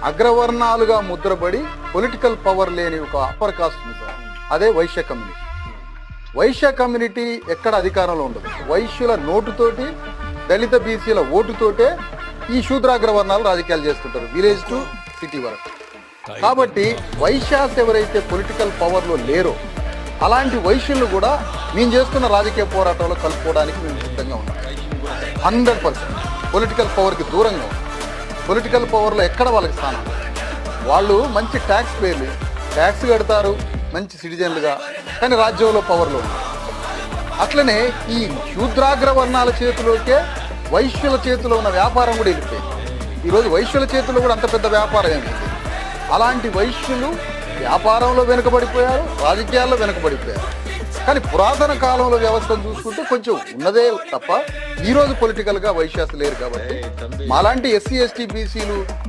అగ్రవర్ణాలుగా ముద్రపడి political power లేని ఒక upper caste ఉంది సార్, అదే వైశ్య కమ్యూనిటీ. వైశ్య కమ్యూనిటీ ఎక్కడ అధికారంలో ఉండదు. వైశ్యుల నోటుతోటి, దళిత బీసీల ఓటుతోటే ఈ శూద్రాగ్రవర్ణాలు రాజకీయాలు చేస్తుంటారు, విలేజ్ టు సిటీ వరకు. కాబట్టి వైశ్యాస్ ఎవరైతే పొలిటికల్ పవర్లో లేరో అలాంటి వైశ్యులు కూడా మేము చేస్తున్న రాజకీయ పోరాటంలో కలుపుకోవడానికి మేము సిద్ధంగా ఉన్నాం. 100% పొలిటికల్ పవర్కి దూరంగా ఉన్నాం. పొలిటికల్ పవర్లో ఎక్కడ వాళ్ళకి స్థానం? వాళ్ళు మంచి ట్యాక్స్ పేర్లు, ట్యాక్స్ కడతారు, మంచి సిటిజన్లుగా, కానీ రాజ్యంలో పవర్లో ఉన్నారు. అట్లనే ఈ శూద్రాగ్రవర్ణాల చేతిలోకే వైశ్యుల చేతిలో ఉన్న వ్యాపారం కూడా వెళ్ళిపోయింది. ఈరోజు వైశ్యుల చేతిలో కూడా అంత పెద్ద వ్యాపారం ఏమి. అలాంటి వైశ్యులు వ్యాపారంలో వెనుకబడిపోయారు, రాజకీయాల్లో వెనుకబడిపోయారు. కానీ పురాతన కాలంలో వ్యవస్థను చూసుకుంటే కొంచెం ఉన్నదే తప్ప ఈరోజు పొలిటికల్గా వైశ్యాస్ లేరు. కాబట్టి మాలాంటి ఎస్సీ ఎస్టీ బీసీలు